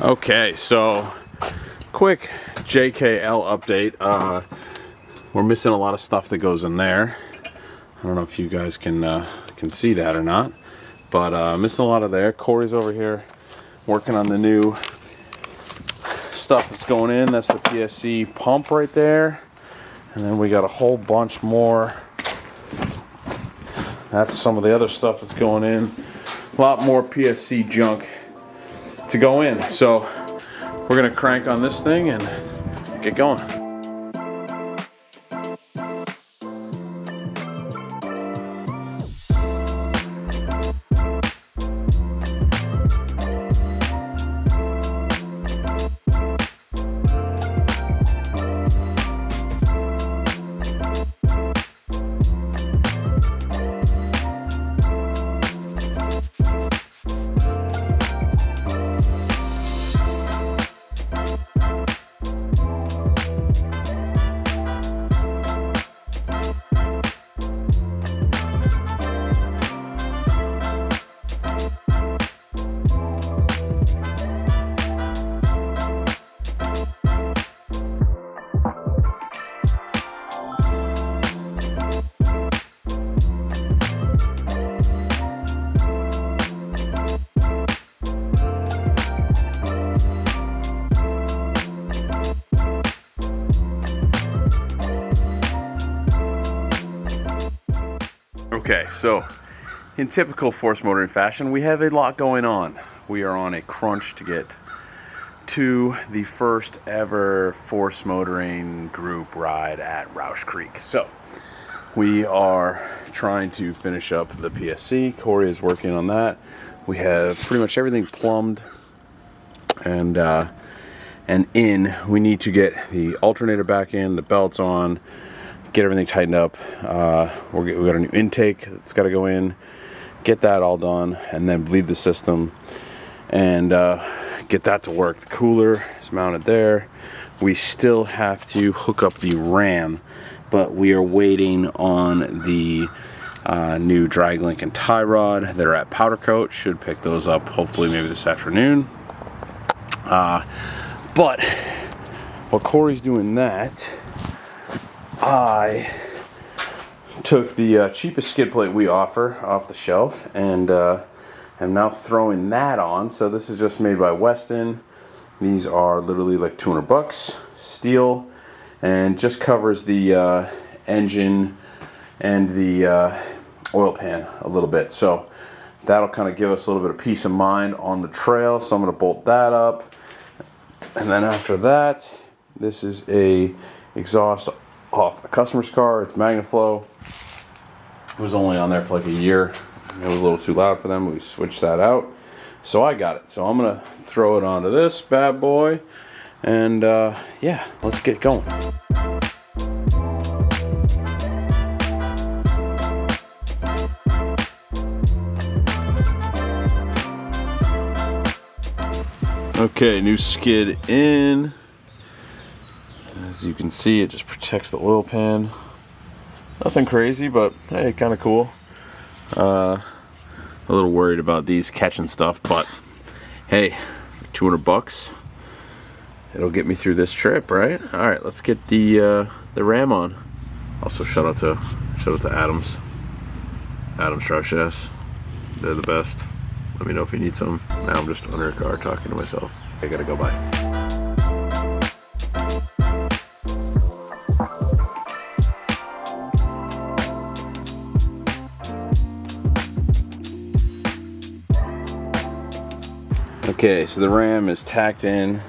Okay, so quick JKL update. We're missing a lot of stuff that goes in there. I don't know if you guys can see that or not, but missing a lot of there. Corey's over here working on the new stuff that's going in. That's the PSC pump right there, and then we got a whole bunch more. That's some of the other stuff that's going in. A lot more PSC junk to go in. So we're gonna crank on this thing and get going. Okay, so in typical force motoring fashion, we have a lot going on. We are on a crunch to get to the first ever force motoring group ride at Roush Creek. So we are trying to finish up the PSC. Corey is working on that. We have pretty much everything plumbed, and we need to get the alternator back in, the belts on, get everything tightened up. We got a new intake that's got to go in, get that all done, and then bleed the system and get that to work. The cooler is mounted there. We still have to hook up the ram, but we are waiting on the new drag link and tie rod that are at powder coat. Should pick those up hopefully maybe this afternoon. But while Corey's doing that, I took the cheapest skid plate we offer off the shelf and am now throwing that on. So this is just made by Weston. These are literally like $200, steel, and just covers the engine and the oil pan a little bit. So that'll kind of give us a little bit of peace of mind on the trail. So I'm going to bolt that up, and then after that, this is a exhaust off a customer's car. It's MagnaFlow. It was only on there for like a year. It was a little too loud for them. We switched that out. So I got it. So I'm gonna throw it onto this bad boy, and yeah, let's get going. Okay, new skid in. As you can see, it just protects the oil pan. Nothing crazy, but hey, kind of cool. A little worried about these catching stuff, but hey, $200, it'll get me through this trip, right? All right, let's get the ram on. Also, shout out to Adams Drive Shafts. They're the best. Let me know if you need some. Now I'm just under a car talking to myself. I gotta go by. Okay, so the ram is tacked in.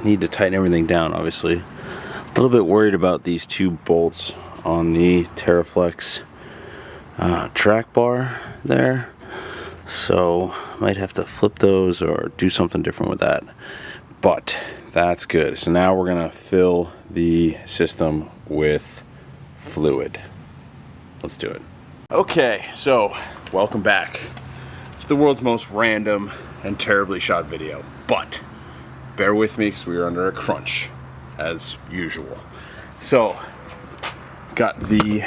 Need to tighten everything down, obviously. A little bit worried about these two bolts on the TerraFlex track bar there. So might have to flip those or do something different with that. But that's good. So now we're gonna fill the system with fluid. Let's do it. Okay, so welcome back. The world's most random and terribly shot video, but bear with me because we are under a crunch as usual. So got the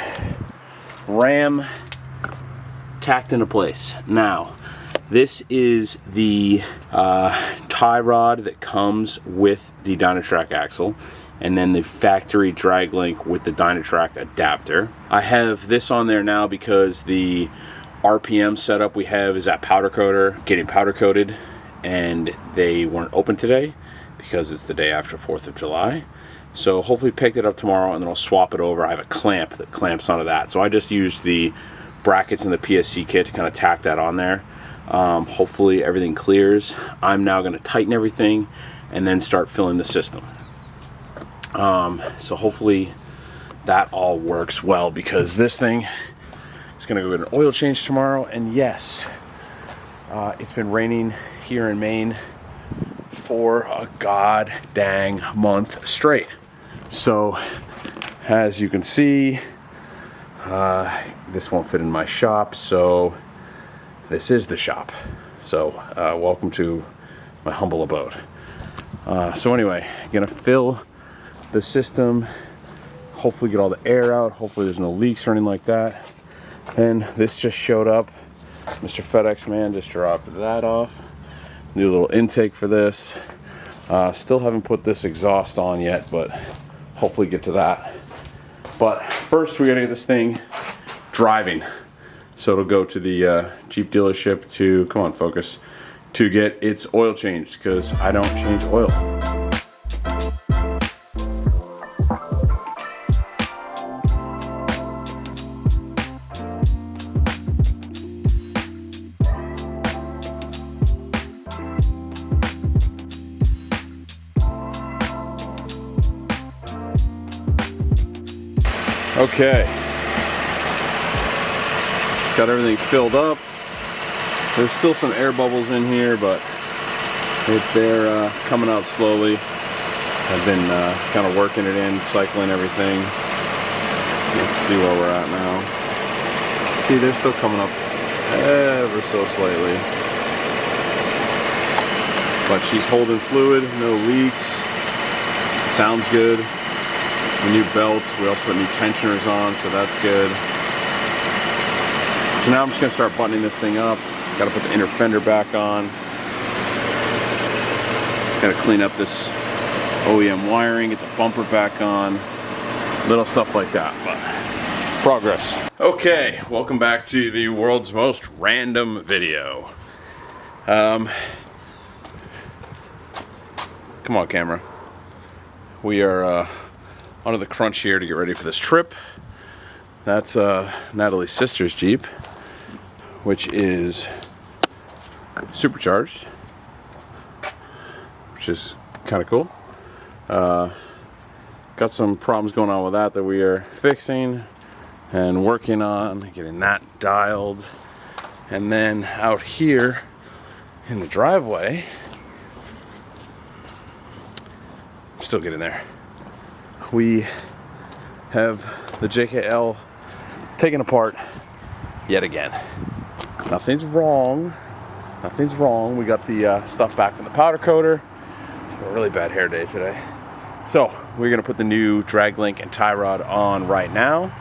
ram tacked into place. Now This is the tie rod that comes with the Dynatrack axle, and then the factory drag link with the Dynatrack adapter. I have this on there now because the RPM setup we have is at powder coater, getting powder coated, and they weren't open today because it's the day after 4th of July. So hopefully pick it up tomorrow and then I'll swap it over. I have a clamp that clamps onto that. So I just used the brackets in the PSC kit to kind of tack that on there. Hopefully everything clears. I'm now going to tighten everything and then start filling the system. So hopefully that all works well, because this thing is going to go get an oil change tomorrow. And yes, it's been raining here in Maine for a god dang month straight. So as you can see, this won't fit in my shop, so this is the shop. So welcome to my humble abode. So anyway, gonna fill the system, hopefully get all the air out, hopefully there's no leaks or anything like that. And this just showed up. Mr. FedEx man just dropped that off. New little intake for this. Still haven't put this exhaust on yet, but hopefully get to that. But first we gotta get this thing driving. So it'll go to the Jeep dealership to, come on focus, to get its oil changed, because I don't change oil. Okay, got everything filled up. There's still some air bubbles in here, but they're coming out slowly. I've been kind of working it in, cycling everything. Let's see where we're at now. See, they're still coming up ever so slightly. But she's holding fluid, no leaks. Sounds good. The new belts, we also put new tensioners on, so that's good. So now I'm just gonna start buttoning this thing up. Gotta put the inner fender back on. Gotta clean up this OEM wiring, get the bumper back on. Little stuff like that, but progress. Okay, welcome back to the world's most random video. Come on, camera. We are under the crunch here to get ready for this trip. That's Natalie's sister's Jeep, which is supercharged, which is kind of cool. Got some problems going on with that we are fixing and working on, getting that dialed. And then out here in the driveway, still getting there, we have the JKL taken apart yet again. Nothing's wrong. Nothing's wrong. We got the stuff back in the powder coater. A really bad hair day today. So we're gonna put the new drag link and tie rod on right now,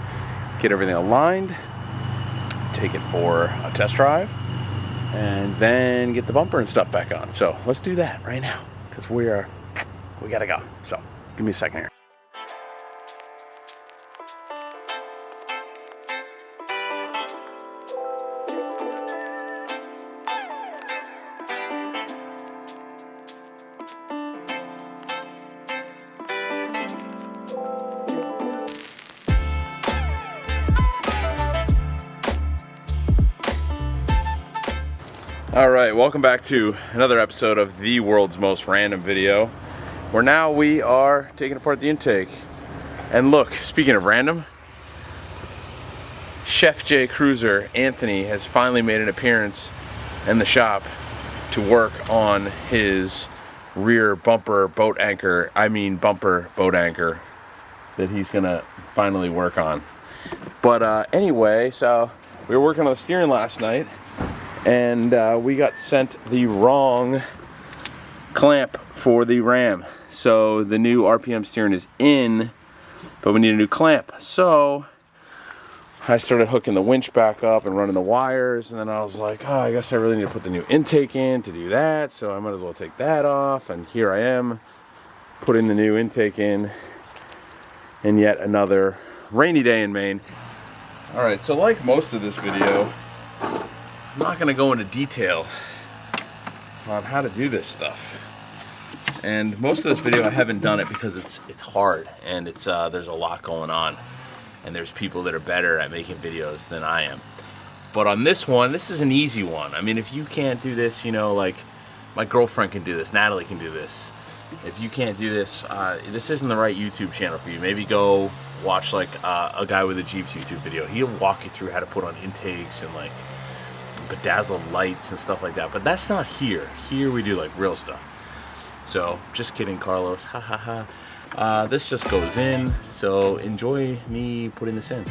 get everything aligned, take it for a test drive, and then get the bumper and stuff back on. So let's do that right now, because we gotta go. So give me a second here. All right, welcome back to another episode of the world's most random video, where now we are taking apart the intake. And look, speaking of random, Chef J Cruiser Anthony has finally made an appearance in the shop to work on his rear bumper boat anchor, bumper boat anchor that he's gonna finally work on. But anyway, so we were working on the steering last night, and we got sent the wrong clamp for the ram. So the new RPM steering is in, but we need a new clamp. So I started hooking the winch back up and running the wires, and then I was like, oh, I guess I really need to put the new intake in to do that, so I might as well take that off. And here I am putting the new intake in yet another rainy day in Maine. All right, so like most of this video, I'm not gonna go into detail on how to do this stuff. And most of this video I haven't done it because it's hard, and there's a lot going on, and there's people that are better at making videos than I am. But on this one, this is an easy one. I mean, if you can't do this, you know, like my girlfriend can do this, Natalie can do this. If you can't do this, this isn't the right YouTube channel for you. Maybe go watch like a guy with a Jeeps YouTube video. He'll walk you through how to put on intakes and like bedazzled lights and stuff like that. But that's not here. Here we do like real stuff. So just kidding, Carlos. Ha ha ha. This just goes in. So enjoy me putting this in.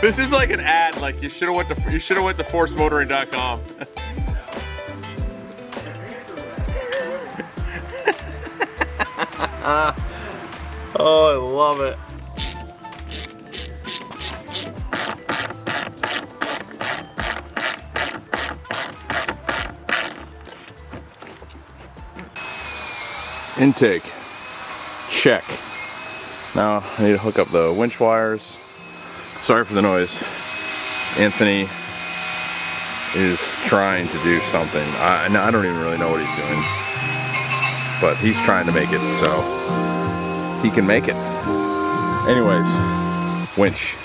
This is like an ad. Like you should have went to forcemotoring.com. Oh, I love it. Intake. Check. Now I need to hook up the winch wires. Sorry for the noise. Anthony is trying to do something. I don't even really know what he's doing, but he's trying to make it so he can make it. Anyways, winch.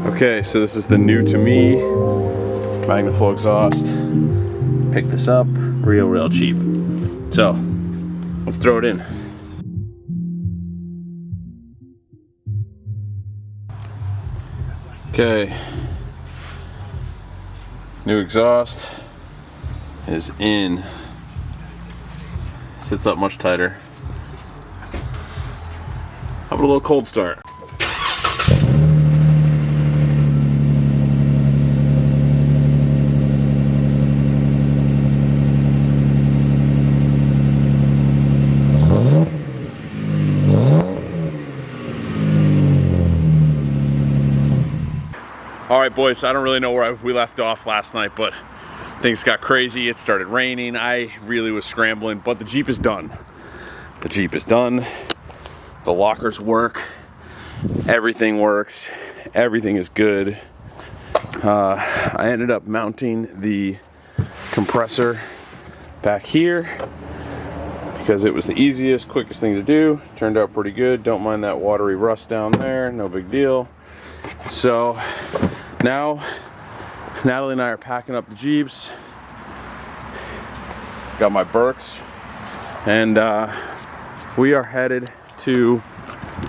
Okay, so this is the new to me MagnaFlow exhaust. Picked this up real cheap. So let's throw it in. Okay, new exhaust is in. Sits up much tighter. How about a little cold start? All right, boys, I don't really know where we left off last night, but things got crazy. It started raining. I really was scrambling, but the Jeep is done. The Jeep is done. The lockers work. Everything works. Everything is good. I ended up mounting the compressor back here because it was the easiest, quickest thing to do. Turned out pretty good. Don't mind that watery rust down there, no big deal. So now Natalie and I are packing up the Jeeps. Got my Berks, and we are headed to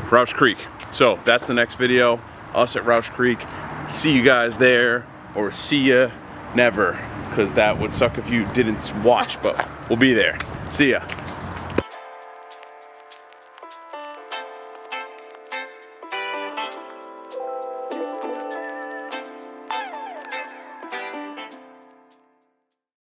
Roush Creek. So that's the next video, us at Roush Creek. See you guys there, or see ya never, because that would suck if you didn't watch, but we'll be there. See ya.